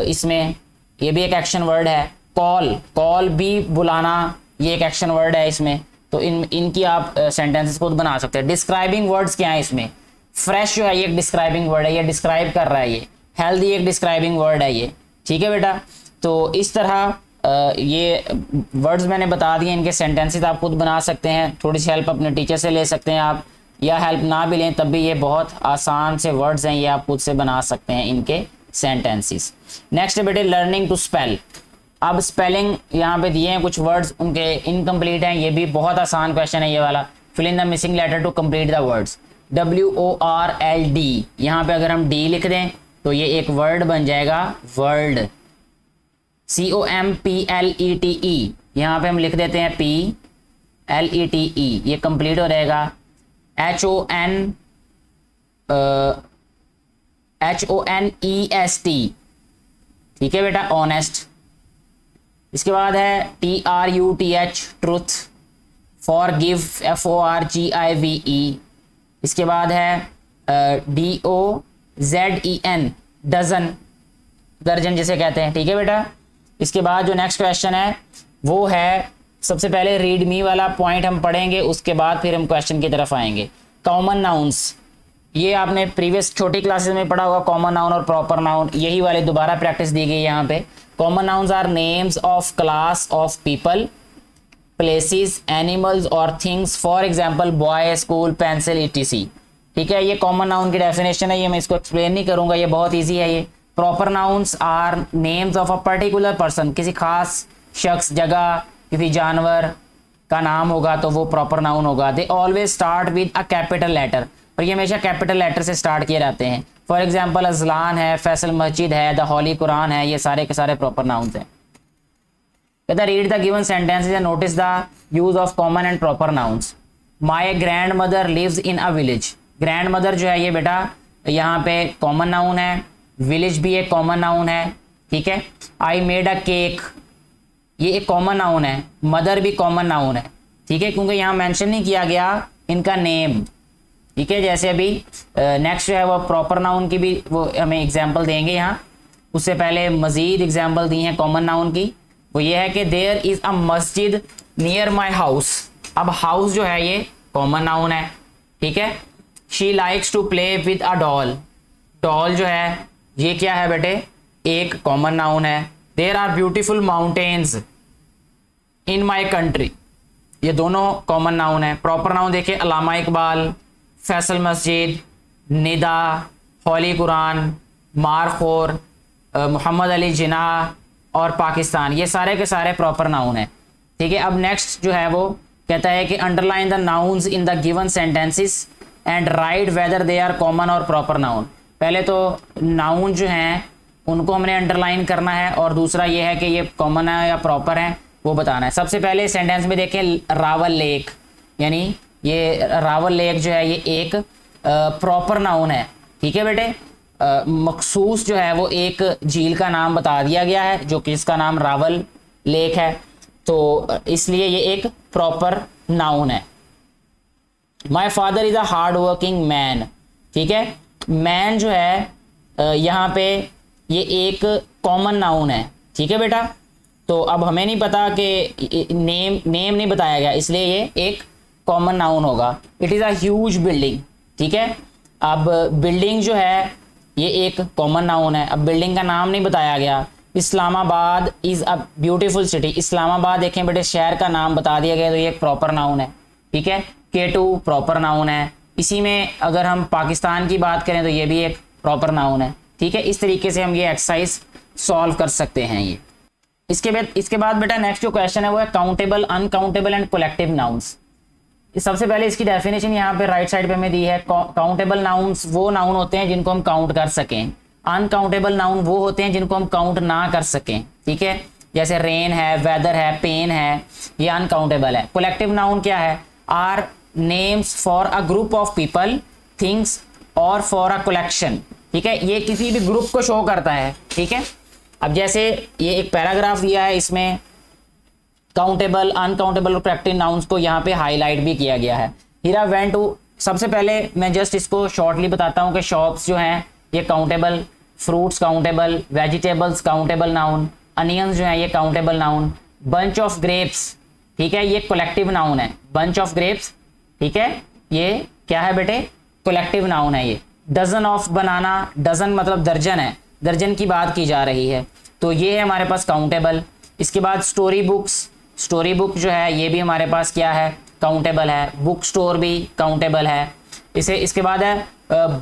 इसमें ये भी एक एक्शन वर्ड है। कॉल भी बुलाना, ये एक एक्शन वर्ड है इसमें। तो इनकी आप सेंटेंसेस खुद बना सकते हैं। डिस्क्राइबिंग वर्ड्स क्या है इसमें? फ्रेश जो है ये एक डिस्क्राइबिंग वर्ड है, ये डिस्क्राइब कर रहा है। ये हेल्दी एक डिस्क्राइबिंग वर्ड है ये। ठीक है बेटा, तो इस तरह ये वर्ड्स मैंने बता दिए, इनके सेंटेंसेस आप खुद बना सकते हैं। थोड़ी सी हेल्प अपने टीचर से ले सकते हैं आप, या हेल्प ना भी लें तब भी ये बहुत आसान से वर्ड्स हैं, ये आप खुद से बना सकते हैं इनके सेंटेंसेस। नेक्स्ट बेटे लर्निंग टू स्पेल। अब स्पेलिंग यहाँ पे दिए हैं कुछ वर्ड्स, उनके इनकम्प्लीट हैं। ये भी बहुत आसान क्वेश्चन है ये वाला। Fill in the missing letter to complete the words. WORLD, यहाँ पे अगर हम D लिख दें तो ये एक वर्ड बन जाएगा, वर्ल्ड। COMPLETE, यहाँ पे हम लिख देते हैं PLETE, ये कंप्लीट हो जाएगा। HONEST, ठीक है बेटा, ऑनेस्ट। इसके बाद है TRUTH, ट्रुथ। Forgive, FORGIVE। इसके बाद है DOZEN, डजन, दर्जन जिसे कहते हैं। ठीक है बेटा, इसके बाद जो नेक्स्ट क्वेश्चन है वो है, सबसे पहले रीड मी वाला पॉइंट हम पढ़ेंगे, उसके बाद फिर हम क्वेश्चन की तरफ आएंगे। कॉमन नाउन्स, ये आपने प्रीवियस छोटी क्लासेस में पढ़ा होगा, कॉमन नाउन और प्रॉपर नाउन, यही वाले दोबारा प्रैक्टिस दी गई यहाँ पे। Common nouns are names of class of people, places, animals और things. For example boy, school, pencil, ETC। ठीक है, ये कॉमन नाउन की डेफिनेशन है, ये मैं इसको एक्सप्लेन नहीं करूंगा, ये बहुत ईजी है ये। Proper nouns are names of a particular person, किसी खास शख्स, जगह, किसी जानवर का नाम होगा तो वो प्रॉपर नाउन होगा। They always start with a capital letter, और ये हमेशा कैपिटल लेटर से स्टार्ट किए जाते हैं। फॉर एग्जाम्पल अजलान है, फैसल मस्जिद है, द हॉली कुरान है, ये सारे के सारे प्रॉपर नाउन्स हैं। कहता read the given sentences and notice the use of common and proper nouns. My grandmother lives in a village. Grandmother जो है ये बेटा यहाँ पे कॉमन नाउन है, विलेज भी एक कॉमन नाउन है। ठीक है, आई मेड अ केक, ये एक कॉमन नाउन है, मदर भी कॉमन नाउन है। ठीक है, क्योंकि यहाँ मेंशन नहीं किया गया इनका नेम। ठीक है, जैसे अभी नेक्स्ट जो है वो प्रॉपर नाउन की भी वो हमें एग्जांपल देंगे यहाँ। उससे पहले मजीद एग्जांपल दी हैं कॉमन नाउन की, वो ये है कि देयर इज अ मस्जिद नियर माई हाउस। अब हाउस जो है ये कॉमन नाउन है। ठीक है, she likes to play with a doll. Doll जो है ये क्या है बेटे, एक कॉमन नाउन है। There are beautiful mountains in my country, ये दोनों कॉमन नाउन है। प्रॉपर नाउन देखिए, अल्लामा इकबाल, फैसल मस्जिद, निदा, हॉली कुरान, मारखोर, मोहम्मद अली जिन्ना और पाकिस्तान, ये सारे के सारे प्रॉपर नाउन है। ठीक है, अब नेक्स्ट जो है वो कहता है कि underline the nouns in the given sentences and write whether they are common और प्रॉपर नाउन। पहले तो नाउन जो हैं उनको हमने अंडरलाइन करना है, और दूसरा ये है कि ये कॉमन है या प्रॉपर है वो बताना है। सबसे पहले सेंटेंस में देखें रावल लेक, यानी ये रावल लेक जो है ये एक प्रॉपर नाउन है। ठीक है बेटे, मखसूस जो है वो एक झील का नाम बता दिया गया है जो कि इसका नाम रावल लेक है, तो इसलिए ये एक प्रॉपर नाउन है। My father is a hard working man. ठीक है, मैन जो है यहाँ पे ये एक कॉमन नाउन है। ठीक है बेटा, तो अब हमें नहीं पता कि नेम नहीं बताया गया, इसलिए ये एक कॉमन नाउन होगा। It is a huge building. ठीक है, अब बिल्डिंग जो है ये एक कॉमन नाउन है। अब बिल्डिंग का नाम नहीं बताया गया। Islamabad is a beautiful city. Islamabad देखें बेटे, शहर का नाम बता दिया गया तो ये एक प्रॉपर नाउन है। ठीक है, K2 प्रॉपर नाउन है। इसी में अगर हम पाकिस्तान की बात करें तो ये भी एक प्रॉपर नाउन है। ठीक है, इस तरीके से हम ये एक्सरसाइज सॉल्व कर सकते हैं ये। इसके बाद बेटा नेक्स्ट जो क्वेश्चन है वो है countable, uncountable and collective nouns. सबसे पहले इसकी डेफिनेशन यहाँ पे राइट साइड पे हमें दी है। काउंटेबल नाउन्स वो नाउन होते हैं जिनको हम काउंट कर सकें, अनकाउंटेबल नाउन वो होते हैं जिनको हम काउंट ना कर सकें, ठीक है। जैसे रेन है, वेदर है, पेन है, ये अनकाउंटेबल है। कलेक्टिव नाउन क्या है? Are names for a group of people, things और फॉर अ कलेक्शन, ठीक है। ये किसी भी ग्रुप को शो करता है, ठीक है। अब जैसे ये एक पैराग्राफ दिया है, इसमें काउंटेबल, अनकाउंटेबल और कलेक्टिव नाउन्स को यहाँ पे हाईलाइट भी किया गया है। हीरा वेंट टू, सबसे पहले मैं जस्ट इसको शॉर्टली बताता हूँ कि शॉप्स जो हैं ये countable, fruits countable, vegetables countable noun, onions जो है ये countable noun, bunch of grapes, ठीक है, ये कलेक्टिव नाउन है। बंच ऑफ ग्रेप्स, ठीक है, ये क्या है बेटे? कलेक्टिव नाउन है ये। डजन ऑफ बनाना, डजन मतलब दर्जन है, दर्जन की बात की जा रही है, तो ये है हमारे पास काउंटेबल। इसके बाद स्टोरी बुक्स, स्टोरी बुक जो है ये भी हमारे पास क्या है? काउंटेबल है। बुक स्टोर भी काउंटेबल है। इसके बाद है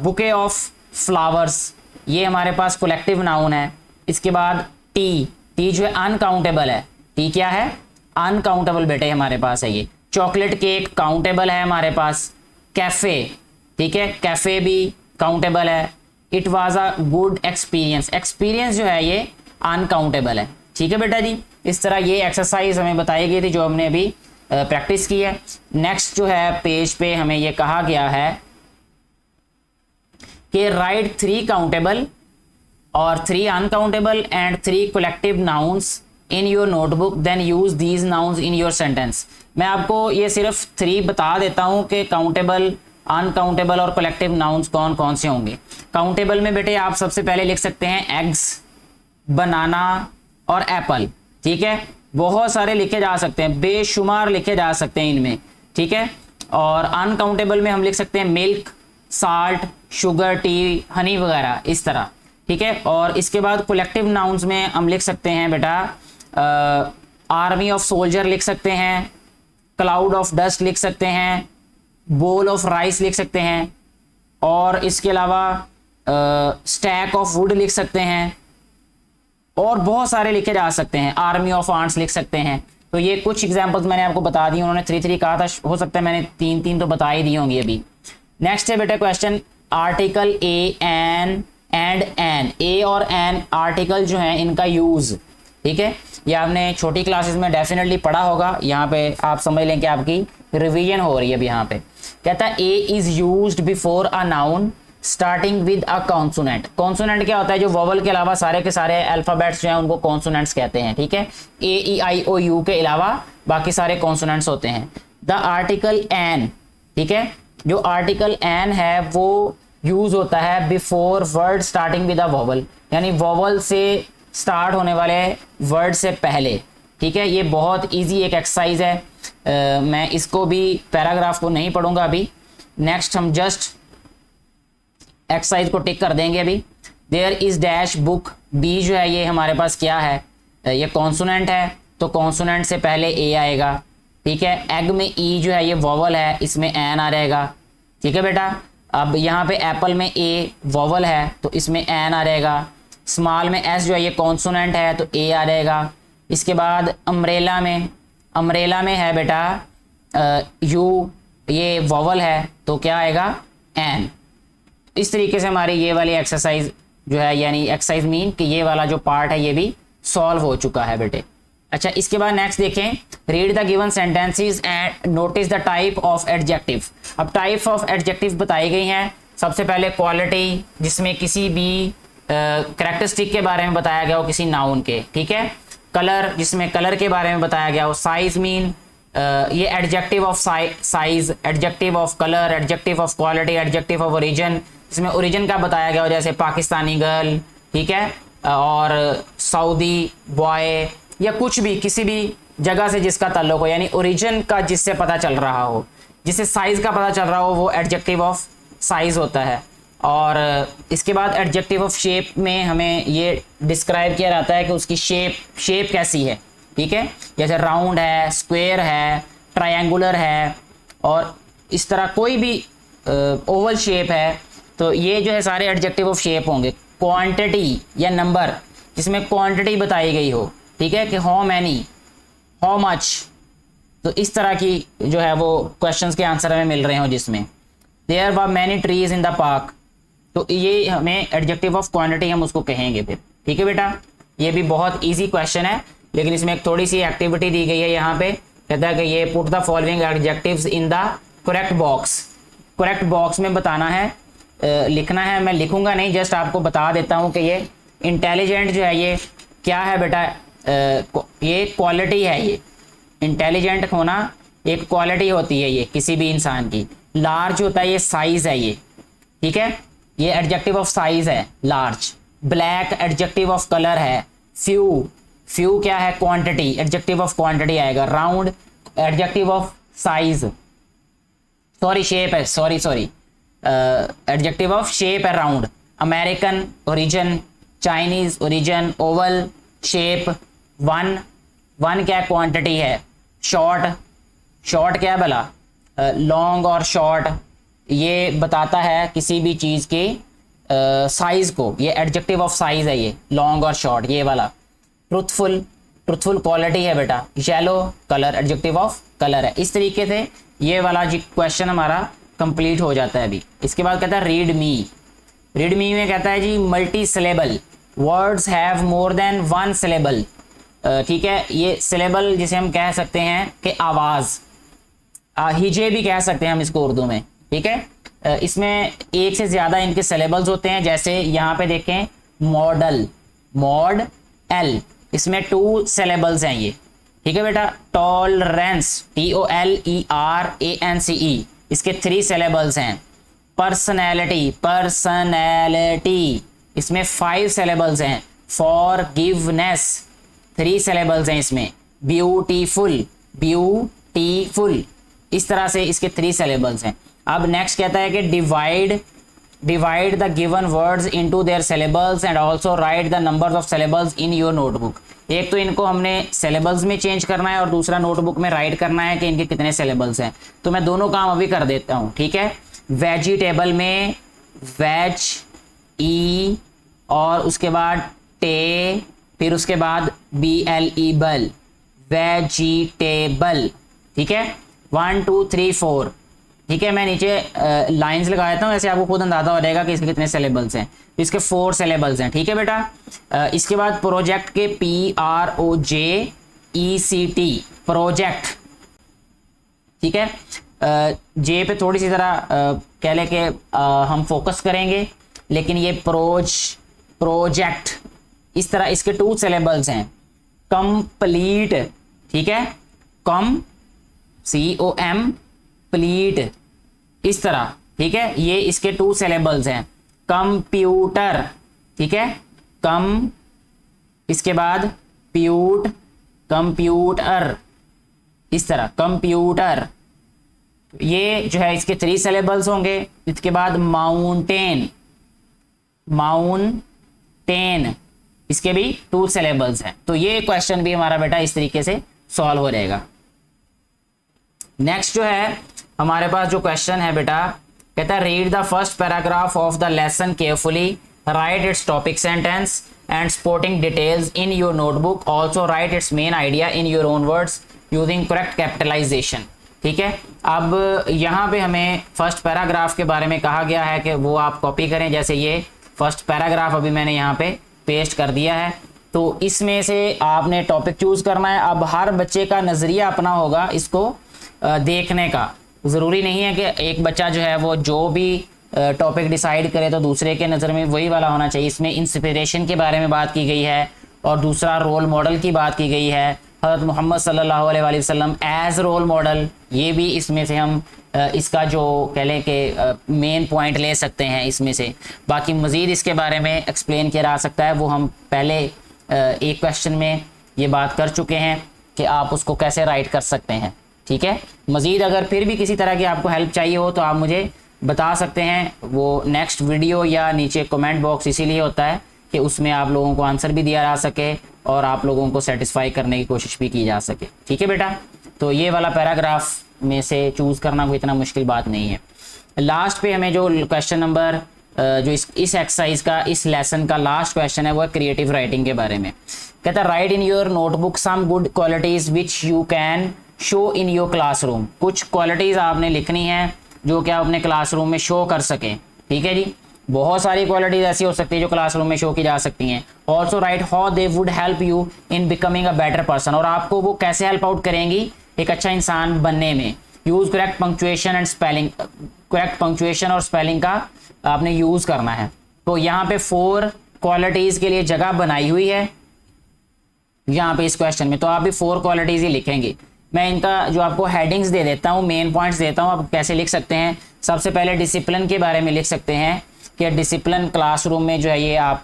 बुके ऑफ फ्लावर्स, ये हमारे पास कलेक्टिव नाउन है। इसके बाद टी, टी जो है अनकाउंटेबल है। टी क्या है? अनकाउंटेबल बेटे हमारे पास है ये। चॉकलेट केक काउंटेबल है हमारे पास। कैफे, ठीक है, कैफे भी काउंटेबल है। It was a good experience, experience जो है ये अनकाउंटेबल है, ठीक है बेटा जी। इस तरह ये एक्सरसाइज हमें बताई गई थी जो हमने अभी प्रैक्टिस की है। नेक्स्ट जो है पेज पे हमें ये कहा गया है कि राइट 3 काउंटेबल और 3 uncountable and 3 collective nouns in your notebook, then use these nouns in your sentence. मैं आपको ये सिर्फ 3 बता देता हूं कि काउंटेबल, अनकाउंटेबल और कलेक्टिव नाउन्स कौन कौन से होंगे। काउंटेबल में बेटे आप सबसे पहले लिख सकते हैं एग्स, बनाना और एप्पल, ठीक है। बहुत सारे लिखे जा सकते हैं, बेशुमार लिखे जा सकते हैं इनमें, ठीक है। और अनकाउंटेबल में हम लिख सकते हैं milk, salt, sugar, T, Honey वगैरह, इस तरह, ठीक है। और इसके बाद कलेक्टिव नाउन्स में हम लिख सकते हैं बेटा आर्मी ऑफ सोल्जर लिख सकते हैं, क्लाउड ऑफ डस्ट लिख सकते हैं, बोल ऑफ राइस लिख सकते हैं, और इसके अलावा स्टैक ऑफ वुड लिख सकते हैं, और बहुत सारे लिखे जा सकते हैं। आर्मी ऑफ आंट्स लिख सकते हैं। तो ये कुछ एग्जांपल्स मैंने आपको बता दी, उन्होंने 3 कहा था, हो सकता है मैंने 3 तो बता ही दी होंगी अभी। नेक्स्ट है बेटा question, article a, an and an. A और एन आर्टिकल जो है इनका यूज, ठीक है, ये आपने छोटी क्लासेस में डेफिनेटली पढ़ा होगा। यहाँ पे आप समझ लें कि आपकी रिवीजन हो रही है अभी। यहाँ पे कहता है a is used before a noun starting with a consonant. Consonant क्या होता है? जो वोवल के अलावा सारे के सारे अल्फाबेट्स जो हैं उनको कॉन्सोनेंट्स कहते हैं, ठीक है। ए, ई, आई, ओ, यू के अलावा बाकी सारे कॉन्सोनेंट्स होते हैं। द आर्टिकल एन, ठीक है, जो आर्टिकल एन है वो यूज होता है before word starting with a vowel, यानी वोवल से स्टार्ट होने वाले वर्ड से पहले, ठीक है। ये बहुत ईजी एक एक्सरसाइज है। मैं इसको भी पैराग्राफ को नहीं पढ़ूंगा अभी। नेक्स्ट हम जस्ट एक्सरसाइज को टिक कर देंगे अभी। There is dash book, B जो है ये हमारे पास क्या है? ये कॉन्सोनेंट है, तो कॉन्सोनेंट से पहले ए आएगा, ठीक है। एग में ई जो है ये वोवल है, इसमें एन आ रहेगा, ठीक है बेटा। अब यहाँ पे एप्पल में ए वोवल है तो इसमें एन आ रहेगा। स्मॉल में एस जो है ये कॉन्सोनेंट है तो ए आ रहेगा। इसके बाद अम्ब्रेला में है बेटा यू, ये वोवल है तो क्या आएगा? एन। इस तरीके से हमारी ये वाली एक्सरसाइज जो है, यानी एक्सरसाइज मीन कि ये वाला जो पार्ट है ये भी सॉल्व हो चुका है बेटे। अच्छा, इसके बाद नेक्स्ट देखें, read the given sentences and notice the type of adjective. अब टाइप ऑफ एडजेक्टिव बताई गई हैं। सबसे पहले क्वालिटी, जिसमें किसी भी कैरेक्टरिस्टिक के बारे में बताया गया हो किसी नाउन के, ठीक है। कलर, जिसमें कलर के बारे में बताया गया हो। साइज मीन ये adjective of size, adjective of colour, adjective of quality, adjective of origin, इसमें ओरिजिन का बताया गया हो, जैसे पाकिस्तानी गर्ल, ठीक है, और सऊदी बॉय, या कुछ भी किसी भी जगह से जिसका ताल्लुक हो, यानी ओरिजिन का जिससे पता चल रहा हो, जिससे साइज का पता चल रहा हो, वो एडजेक्टिव ऑफ साइज होता है। और इसके बाद एडजेक्टिव ऑफ शेप में हमें ये डिस्क्राइब किया जाता है कि उसकी शेप कैसी है, ठीक है, जैसे राउंड है, स्क्वायर है, ट्रायंगुलर है, और इस तरह कोई भी ओवल शेप है, तो ये जो है सारे एडजेक्टिव ऑफ शेप होंगे। क्वांटिटी या नंबर, जिसमें क्वांटिटी बताई गई हो, ठीक है, कि हाउ मैनी, हाउ मच, तो इस तरह की जो है वो क्वेश्चंस के आंसर हमें मिल रहे हो जिसमें there were many trees in the park, तो ये हमें एडजेक्टिव ऑफ क्वांटिटी हम उसको कहेंगे फिर। ठीक है बेटा, ये भी बहुत इजी क्वेश्चन है, लेकिन इसमें एक थोड़ी सी एक्टिविटी दी गई है यहाँ पे, कहता है कि ये put the following adjectives in the correct box, correct box में बताना है, लिखना है। मैं लिखूंगा नहीं, जस्ट आपको बता देता हूँ कि ये इंटेलिजेंट जो है ये क्या है बेटा, ये क्वालिटी है, ये इंटेलिजेंट होना एक क्वालिटी होती है ये किसी भी इंसान की। लार्ज होता है ये साइज है ये, ठीक है, ये एडजेक्टिव ऑफ साइज है large. Black adjective of colour है। फ्यू, फ्यू क्या है, क्वांटिटी, एडजेक्टिव ऑफ क्वांटिटी आएगा। Round adjective of size, sorry shape है, सॉरी एडजेक्टिव ऑफ शेप है round. American origin, Chinese origin, Oval shape. One, one क्या quantity है। Short, short क्या है भला, लॉन्ग और शॉर्ट ये बताता है किसी भी चीज़ के साइज को, ये एडजेक्टिव ऑफ साइज है ये, लॉन्ग और शॉर्ट ये वाला। ट्रुथफुल, ट्रुथफुल क्वालिटी है बेटा। Yellow colour, adjective of colour है। इस तरीके से ये वाला जी क्वेश्चन हमारा कंप्लीट हो जाता है अभी। इसके बाद कहता है रीड मी, रीड मी में कहता है जी multi syllable, words have more than one syllable, ठीक है, ये सिलेबल जिसे हम कह सकते हैं कि आवाज़, हिजे भी कह सकते हैं हम इसको उर्दू में, ठीक है। इसमें एक से ज़्यादा इनके सिलेबल्स होते हैं, जैसे यहाँ पे देखें मॉडल, मॉड एल, इसमें 2 सिलेबल्स हैं ये, ठीक है बेटा। टॉलरेंस, TOLERANCE, इसके 3 सिलेबल्स हैं। पर्सनैलिटी, पर्सनैलिटी, इसमें 5 सिलेबल्स हैं। फॉरगिवनेस, 3 सिलेबल्स हैं इसमें। ब्यूटीफुल, ब्यूटीफुल, इस तरह से इसके 3 सिलेबल्स हैं। अब नेक्स्ट कहता है कि divide, divide the given words into their syllables and also right the numbers of syllables in your notebook. एक तो इनको हमने सिलेबल्स में चेंज करना है और दूसरा नोटबुक में राइट करना है कि इनके कितने सिलेबल्स हैं। तो मैं दोनों काम अभी कर देता हूँ, ठीक है। वेजिटेबल में वेज, ई, और उसके बाद टे, फिर उसके बाद BLE बल, वेजिटेबल, ठीक है। 1 2 3 4, ठीक है। मैं नीचे लाइंस लगा देता हूँ, ऐसे आपको खुद अंदाजा हो जाएगा कि इसके कितने सिलेबल्स हैं। इसके 4 सिलेबल्स हैं, ठीक है बेटा। इसके बाद प्रोजेक्ट के PROJECT, प्रोजेक्ट, ठीक है। जे पे थोड़ी सी ज़रा कह लें कि हम फोकस करेंगे, लेकिन ये प्रोजेक्ट, इस तरह इसके 2 सिलेबल्स हैं। कंप्लीट, ठीक है, COM प्लीट, इस तरह, ठीक है, ये इसके 2 सिलेबल्स हैं। कंप्यूटर, ठीक है, कम, इसके बाद प्यूट, कंप्यूटर, इस तरह कंप्यूटर, ये जो है इसके 3 सिलेबल्स होंगे। इसके बाद माउंटेन, माउंटेन, इसके भी 2 सिलेबल्स हैं। तो ये क्वेश्चन भी हमारा बेटा इस तरीके से सॉल्व हो जाएगा। नेक्स्ट जो है हमारे पास जो क्वेश्चन है बेटा, कहता है read the first paragraph of the lesson carefully, write its topic sentence and supporting details in your notebook, also write its main idea in your own words using correct capitalization, ठीक है। अब यहाँ पे हमें फर्स्ट पैराग्राफ के बारे में कहा गया है कि वो आप कॉपी करें, जैसे ये फर्स्ट पैराग्राफ अभी मैंने यहाँ पे पेस्ट कर दिया है। तो इसमें से आपने टॉपिक चूज करना है। अब हर बच्चे का नज़रिया अपना होगा इसको देखने का, ज़रूरी नहीं है कि एक बच्चा जो है वो जो भी टॉपिक डिसाइड करे तो दूसरे के नज़र में वही वाला होना चाहिए। इसमें इंस्पिरेशन के बारे में बात की गई है और दूसरा रोल मॉडल की बात की गई है, हज़रत मोहम्मद सल्लल्लाहु अलैहि वसल्लम एज रोल मॉडल, ये भी इसमें से हम इसका जो कह लें कि मेन पॉइंट ले सकते हैं इसमें से। बाकी मज़ीद इसके बारे में एक्सप्लेन किया जा सकता है, वो हम पहले एक क्वेश्चन में ये बात कर चुके हैं कि आप उसको कैसे राइट कर सकते हैं, ठीक है। मज़ीद अगर फिर भी किसी तरह की आपको हेल्प चाहिए हो तो आप मुझे बता सकते हैं, वो नेक्स्ट वीडियो या नीचे कमेंट बॉक्स इसीलिए होता है कि उसमें आप लोगों को आंसर भी दिया जा सके और आप लोगों को सेटिस्फाई करने की कोशिश भी की जा सके, ठीक है बेटा। तो ये वाला पैराग्राफ में से चूज़ करना कोई इतना मुश्किल बात नहीं है। लास्ट पे हमें जो क्वेश्चन नंबर जो इस एक्सरसाइज का, इस लेसन का लास्ट क्वेश्चन है वो क्रिएटिव राइटिंग के बारे में। कहता है write in your notebook some good qualities which you can show in your classroom. कुछ क्वालिटीज आपने लिखनी है जो कि आप अपने क्लासरूम में शो कर सकें। ठीक है जी, बहुत सारी क्वालिटीज ऐसी हो सकती है जो क्लासरूम में शो की जा सकती हैं। Also right how they would help you in becoming a better person, और आपको वो कैसे हेल्प आउट करेंगी एक अच्छा इंसान बनने में। Use correct punctuation and spelling, correct punctuation और स्पेलिंग का आपने यूज करना है। तो यहाँ पे 4 क्वालिटीज के लिए जगह बनाई हुई है यहाँ पे इस क्वेश्चन में, तो आप भी 4 क्वालिटीज ही लिखेंगे। मैं इनका जो आपको हेडिंग्स दे देता हूँ, मेन पॉइंट्स देता हूँ, आप कैसे लिख सकते हैं। सबसे पहले डिसिप्लिन के बारे में लिख सकते हैं कि डिसिप्लिन क्लासरूम में जो है ये आप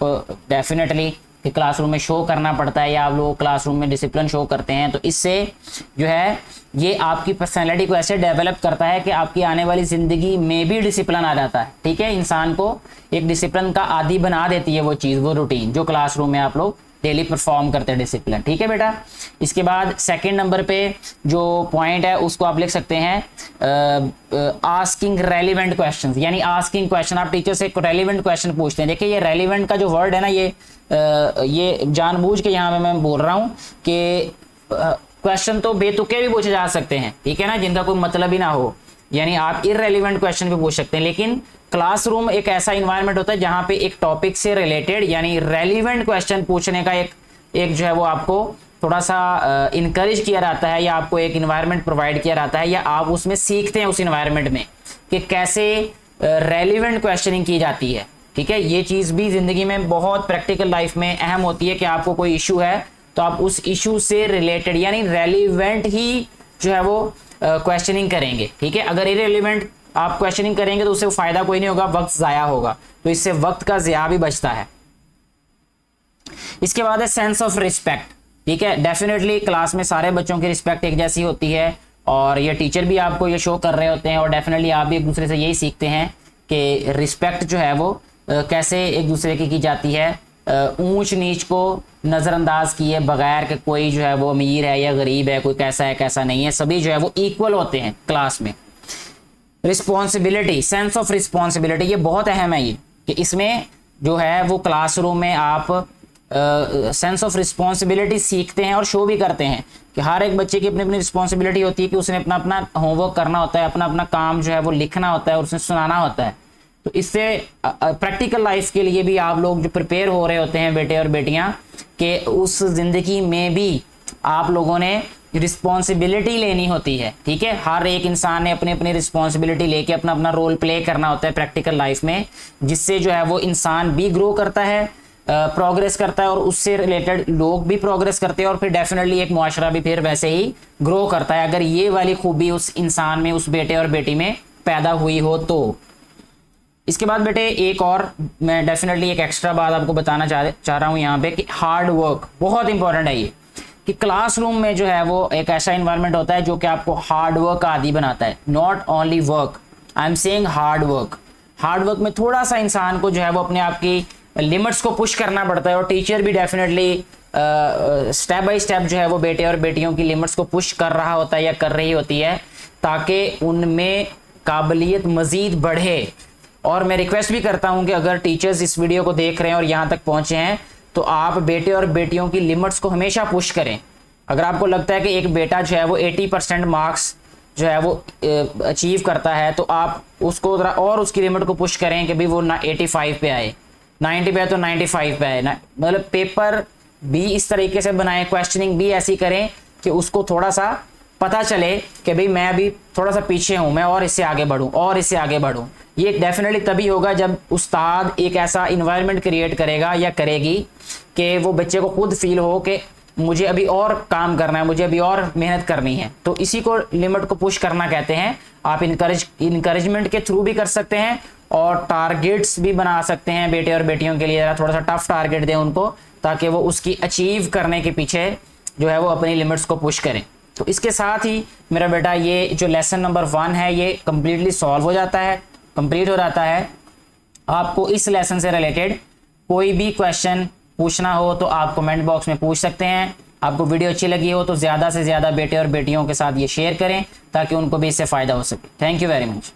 डेफिनेटली कि क्लासरूम में शो करना पड़ता है, या आप लोग क्लासरूम में डिसिप्लिन शो करते हैं, तो इससे जो है ये आपकी पर्सनैलिटी को ऐसे डेवलप करता है कि आपकी आने वाली ज़िंदगी में भी डिसिप्लिन आ जाता है। ठीक है, इंसान को एक डिसिप्लिन का आदी बना देती है वो चीज़, वो रूटीन जो क्लासरूम में आप लोग डेली परफॉर्म करते हैं डिसिप्लिन। ठीक है बेटा। इसके बाद सेकंड नंबर पे जो पॉइंट है उसको आप लिख सकते हैं आस्किंग रेलिवेंट क्वेश्चंस, यानी आस्किंग क्वेश्चन, आप टीचर से एक रेलिवेंट क्वेश्चन पूछते हैं। देखिए ये रेलिवेंट का जो वर्ड है ना, ये जानबूझ के यहाँ पे मैं बोल रहा हूँ कि क्वेश्चन तो बेतुके भी पूछे जा सकते हैं, ठीक है ना, जिनका कोई मतलब ही ना हो, यानी आप इररेलेवेंट क्वेश्चन भी पूछ सकते हैं। लेकिन क्लासरूम एक ऐसा इन्वायरमेंट होता है जहां पे एक टॉपिक से रिलेटेड यानी रेलिवेंट क्वेश्चन पूछने का एक जो है वो आपको थोड़ा सा इनकरेज किया जाता है, या आपको एक इन्वायरमेंट प्रोवाइड किया जाता है, या आप उसमें सीखते हैं उस इन्वायरमेंट में कि कैसे रेलिवेंट क्वेश्चनिंग की जाती है। ठीक है, ये चीज़ भी जिंदगी में बहुत प्रैक्टिकल लाइफ में अहम होती है कि आपको कोई इशू है तो आप उस इशू से रिलेटेड यानी रेलिवेंट ही जो है वो क्वेश्चनिंग करेंगे। ठीक है, अगर इररिलेवेंट आप क्वेश्चनिंग करेंगे तो उससे फायदा कोई नहीं होगा, वक्त ज़ाया होगा, तो इससे वक्त का ज़िया भी बचता है। इसके बाद है सेंस ऑफ रिस्पेक्ट। ठीक है, डेफिनेटली क्लास में सारे बच्चों की रिस्पेक्ट एक जैसी होती है, और ये टीचर भी आपको ये शो कर रहे होते हैं, और डेफिनेटली आप भी एक दूसरे से यही सीखते हैं कि रिस्पेक्ट जो है वो कैसे एक दूसरे की जाती है, ऊंच नीच को नज़रअंदाज किए बगैर कि कोई जो है वो अमीर है या गरीब है, कोई कैसा है कैसा नहीं है, सभी जो है वो इक्वल होते हैं क्लास में। रिस्पॉन्सिबिलिटी, सेंस ऑफ रिस्पॉन्सिबिलिटी, ये बहुत अहम है ये कि इसमें जो है वो क्लासरूम में आप सेंस ऑफ रिस्पॉन्सिबिलिटी सीखते हैं और शो भी करते हैं कि हर एक बच्चे की अपनी अपनी रिस्पॉन्सिबिलिटी होती है कि उसने अपना अपना होमवर्क करना होता है, अपना अपना काम जो है वो लिखना होता है और उसने सुनाना होता है। तो इससे प्रैक्टिकल लाइफ के लिए भी आप लोग जो प्रिपेयर हो रहे होते हैं बेटे और बेटियां, कि उस जिंदगी में भी आप लोगों ने रिस्पॉन्सिबिलिटी लेनी होती है। ठीक है, हर एक इंसान ने अपनी अपनी रिस्पॉन्सिबिलिटी लेके अपना अपना रोल प्ले करना होता है प्रैक्टिकल लाइफ में, जिससे जो है वो इंसान भी ग्रो करता है, प्रोग्रेस करता है, और उससे रिलेटेड लोग भी प्रोग्रेस करते हैं, और फिर डेफिनेटली एक मुआशरा भी फिर वैसे ही ग्रो करता है, अगर ये वाली खूबी उस इंसान में, उस बेटे और बेटी में पैदा हुई हो तो। इसके बाद बेटे एक और मैं डेफिनेटली एक एक्स्ट्रा बात आपको बताना चाह रहा हूँ यहाँ पे कि हार्ड वर्क बहुत इंपॉर्टेंट है ये, कि क्लासरूम में जो है वो एक ऐसा इन्वायरमेंट होता है जो कि आपको हार्ड वर्क का आदी बनाता है। Not only work, I am saying hard work. Hard work में थोड़ा सा इंसान को जो है वो अपने आप की लिमिट्स को पुश करना पड़ता है, और टीचर भी डेफिनेटली स्टेप बाय स्टेप जो है वो बेटे और बेटियों की लिमिट्स को पुश कर रहा होता है या कर रही होती है, ताकि उनमें काबिलियत मज़ीद बढ़े। और मैं रिक्वेस्ट भी करता हूं कि अगर टीचर्स इस वीडियो को देख रहे हैं और यहाँ तक पहुँचे हैं तो आप बेटे और बेटियों की लिमिट्स को हमेशा पुश करें। अगर आपको लगता है कि एक बेटा जो है वो 80% मार्क्स जो है वो अचीव करता है, तो आप उसको और उसकी लिमिट को पुश करें कि भाई वो 85 पे आए, 90 पे आए तो 95 पे आए ना, मतलब पेपर भी इस तरीके से बनाएं, क्वेश्चनिंग भी ऐसी करें कि उसको थोड़ा सा पता चले कि भाई मैं अभी थोड़ा सा पीछे हूँ, मैं और इससे आगे बढ़ूँ और इससे आगे बढ़ूँ। ये डेफिनेटली तभी होगा जब उस्ताद एक ऐसा इन्वायरमेंट क्रिएट करेगा या करेगी कि वो बच्चे को खुद फील हो कि मुझे अभी और काम करना है, मुझे अभी और मेहनत करनी है। तो इसी को लिमिट को पुश करना कहते हैं। आप इनकरेजमेंट के थ्रू भी कर सकते हैं, और टारगेट्स भी बना सकते हैं बेटे और बेटियों के लिए। थोड़ा सा टफ टारगेट दें उनको, ताकि वो उसकी अचीव करने के पीछे जो है वो अपनी लिमिट्स को पुश करें। तो इसके साथ ही मेरा बेटा ये जो लेसन नंबर 1 है ये कंप्लीटली सॉल्व हो जाता है, कंप्लीट हो जाता है। आपको इस लेसन से रिलेटेड कोई भी क्वेश्चन पूछना हो तो आप कमेंट बॉक्स में पूछ सकते हैं। आपको वीडियो अच्छी लगी हो तो ज़्यादा से ज़्यादा बेटे और बेटियों के साथ ये शेयर करें ताकि उनको भी इससे फ़ायदा हो सके। Thank you very much.